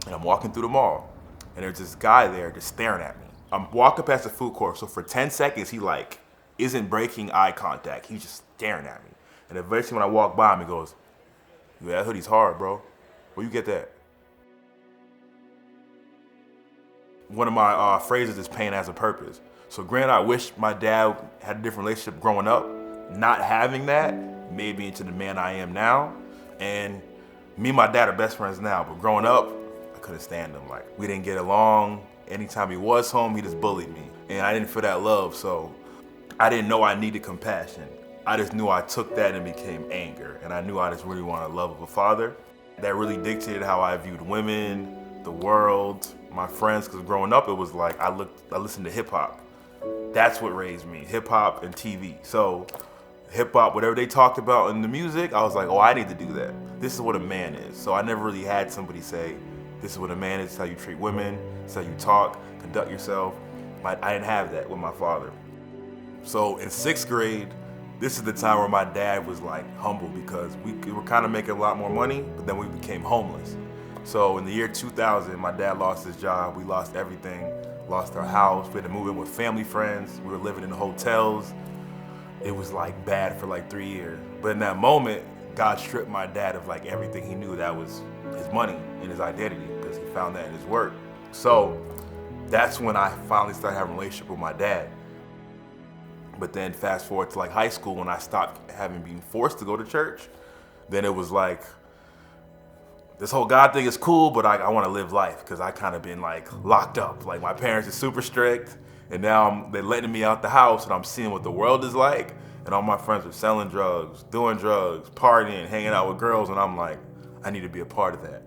And I'm walking through the mall, and there's this guy there just staring at me. I'm walking past the food court, so for 10 seconds, he like isn't breaking eye contact. He's just staring at me. And eventually, when I walk by him, he goes, "Yeah, that hoodie's hard, bro. Where you get that?" One of my phrases is pain has a purpose. So granted, I wish my dad had a different relationship growing up. Not having that made me into the man I am now. And me and my dad are best friends now, but growing up, I couldn't stand him. Like, we didn't get along. Anytime he was home, he just bullied me. And I didn't feel that love, so I didn't know I needed compassion. I just knew I took that and became anger. And I knew I just really wanted love of a father. That really dictated how I viewed women, the world, my friends, because growing up, it was like I listened to hip hop. That's what raised me, hip hop and TV. So hip hop, whatever they talked about in the music, I was like, oh, I need to do that. This is what a man is. So I never really had somebody say, this is what a man is, this is how you treat women, this is how you talk, conduct yourself. I didn't have that with my father. So in 6th grade, this is the time where my dad was like humble because we were kind of making a lot more money, but then we became homeless. So in the year 2000, my dad lost his job. We lost everything, lost our house. We had to move in with family friends. We were living in hotels. It was like bad for like 3 years. But in that moment, God stripped my dad of like everything he knew that was his money and his identity because he found that in his work. So that's when I finally started having a relationship with my dad. But then fast forward to like high school when I stopped having been forced to go to church, then it was like, this whole God thing is cool, but I want to live life because I kind of been like locked up. Like my parents are super strict, and now they're letting me out the house, and I'm seeing what the world is like. And all my friends are selling drugs, doing drugs, partying, hanging out with girls, and I'm like, I need to be a part of that.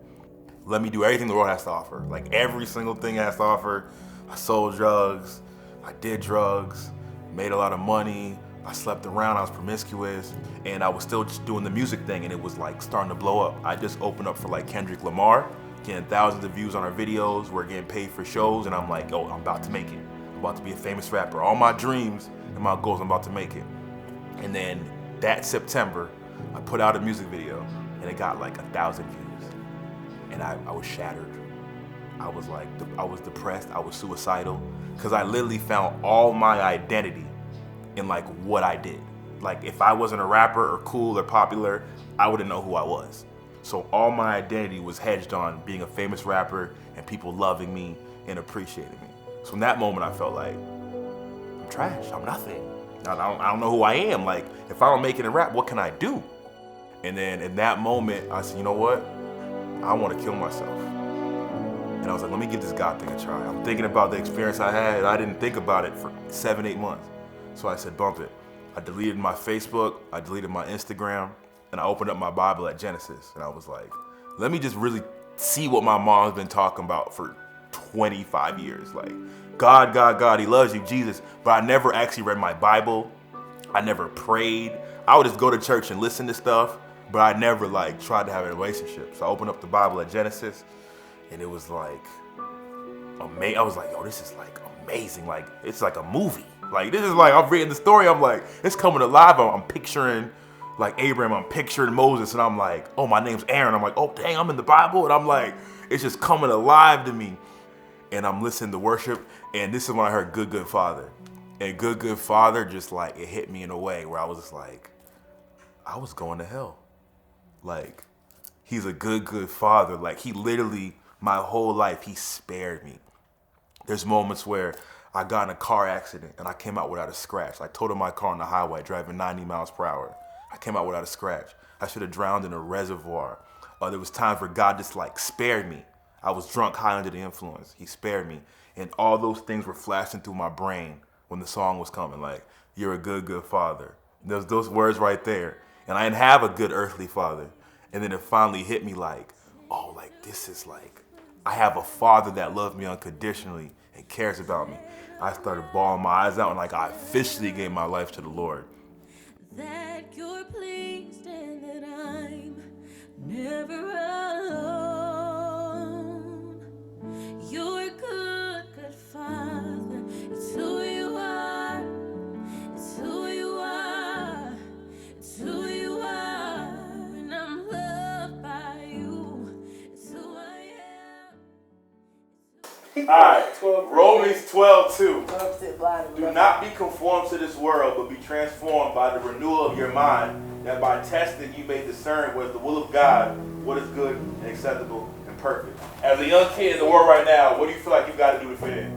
Let me do everything the world has to offer. Like every single thing it has to offer. I sold drugs, I did drugs, made a lot of money. I slept around, I was promiscuous, and I was still just doing the music thing, and it was like starting to blow up. I just opened up for like Kendrick Lamar, getting thousands of views on our videos. We're getting paid for shows, and I'm like, oh, I'm about to make it. I'm about to be a famous rapper. All my dreams and my goals, I'm about to make it. And then that September, I put out a music video, and it got like 1,000 views, and I was shattered. I was like, I was depressed, I was suicidal, because I literally found all my identity in like what I did. Like if I wasn't a rapper or cool or popular, I wouldn't know who I was. So all my identity was hedged on being a famous rapper and people loving me and appreciating me. So in that moment I felt like, I'm trash, I'm nothing. I don't know who I am. Like if I don't make it in rap, what can I do? And then in that moment I said, you know what? I want to kill myself. And I was like, let me give this God thing a try. I'm thinking about the experience I had, and I didn't think about it for 7, 8 months. So I said, bump it. I deleted my Facebook, I deleted my Instagram, and I opened up my Bible at Genesis. And I was like, let me just really see what my mom's been talking about for 25 years. Like, God, God, God, he loves you, Jesus. But I never actually read my Bible. I never prayed. I would just go to church and listen to stuff, but I never like tried to have a relationship. So I opened up the Bible at Genesis, and it was like, I was like, yo, this is like amazing. Like, it's like a movie. Like, this is like, I'm reading the story. I'm like, it's coming alive. I'm picturing like Abraham. I'm picturing Moses. And I'm like, oh, my name's Aaron. I'm like, oh, dang, I'm in the Bible. And I'm like, it's just coming alive to me. And I'm listening to worship. And this is when I heard Good, Good Father. And Good, Good Father just like, it hit me in a way where I was just like, I was going to hell. Like, he's a good, good father. Like, he literally, my whole life, he spared me. There's moments where I got in a car accident and I came out without a scratch. I totaled my car on the highway driving 90 miles per hour. I came out without a scratch. I should have drowned in a reservoir. There was times where God just like spared me. I was drunk, high under the influence. He spared me. And all those things were flashing through my brain when the song was coming. Like, you're a good, good father. There's those words right there. And I didn't have a good earthly father. And then it finally hit me like, oh, like this is like, I have a father that loves me unconditionally and cares about me. I started bawling my eyes out and like I officially gave my life to the Lord. That you're pleased and that I'm never alone. You're a good, good father. It's who you are. It's who you are. It's who you are. And I'm loved by you. It's who I am. Alright, Romans 12:2. 12% blind. Do not be conformed to this world, but be transformed by the renewal of your mind, that by testing you may discern what is the will of God, what is good and acceptable and perfect. As a young kid in the world right now, what do you feel like you got to do to fit in?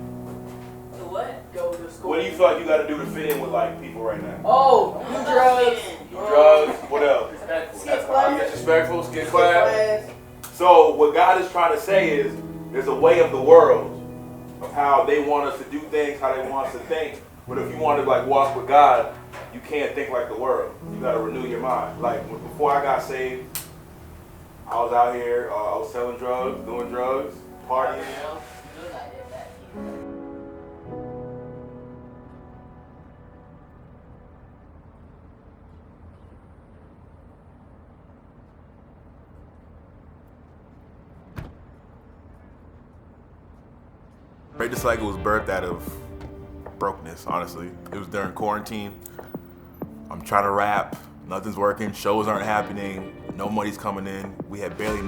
The what? Go to school. What do you feel like you got to do to fit in with like people right now? Oh, do drugs. Do drugs. What else? Skip class. Disrespectful. Skip class. So what God is trying to say is, there's a way of the world of how they want us to do things, how they want us to think. But if you want to like walk with God, you can't think like the world. You got to renew your mind. Like before I got saved, I was out here, I was selling drugs, doing drugs, partying. Break the Cycle was birthed out of brokenness, honestly. It was during quarantine. I'm trying to rap, nothing's working, shows aren't happening, no money's coming in. We had barely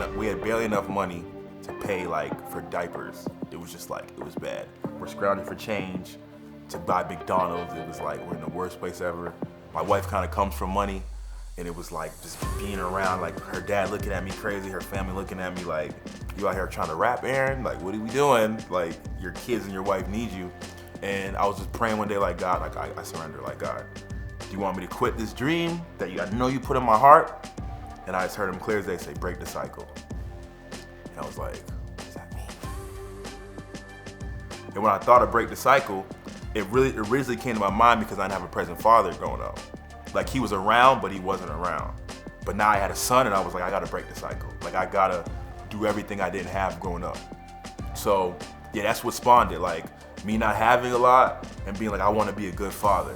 enough money to pay like for diapers. It was just like, it was bad. We're scrounging for change to buy McDonald's. It was like, we're in the worst place ever. My wife kind of comes from money, and it was like just being around, like her dad looking at me crazy, her family looking at me like, you out here trying to rap, Aaron? Like, what are we doing? Like, your kids and your wife need you. And I was just praying one day like, God, like I surrender, like, God, do you want me to quit this dream that I know you put in my heart? And I just heard him clear as day say, break the cycle. And I was like, what does that mean? And when I thought of break the cycle, it originally came to my mind because I didn't have a present father growing up. Like, he was around, but he wasn't around. But now I had a son, and I was like, I gotta break the cycle. Like, I gotta do everything I didn't have growing up. So, yeah, that's what spawned it. Like, me not having a lot and being like, I wanna be a good father.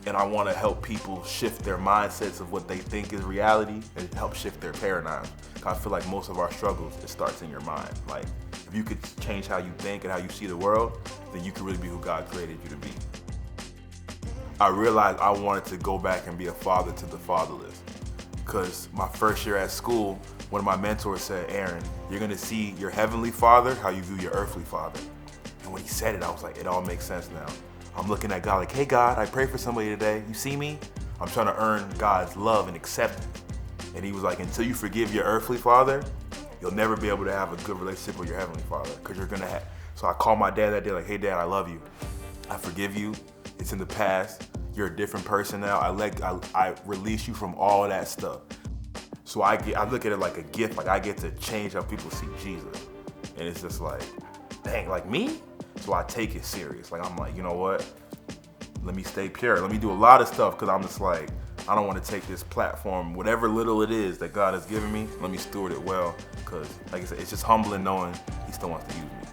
And I wanna help people shift their mindsets of what they think is reality and help shift their paradigms. I feel like most of our struggles, it starts in your mind. Like, if you could change how you think and how you see the world, then you can really be who God created you to be. I realized I wanted to go back and be a father to the fatherless. Because my first year at school, one of my mentors said, Aaron, you're gonna see your heavenly father how you view your earthly father. And when he said it, I was like, it all makes sense now. I'm looking at God like, hey God, I prayed for somebody today. You see me? I'm trying to earn God's love and acceptance. And he was like, until you forgive your earthly father, you'll never be able to have a good relationship with your heavenly father. Because you're gonna have. So I called my dad that day like, hey Dad, I love you. I forgive you. It's in the past. You're a different person now. I release you from all that stuff. So I look at it like a gift. Like, I get to change how people see Jesus. And it's just like, dang, like me? So I take it serious. Like, I'm like, you know what? Let me stay pure. Let me do a lot of stuff, because I'm just like, I don't want to take this platform, whatever little it is that God has given me, let me steward it well. Because, like I said, it's just humbling knowing he still wants to use me.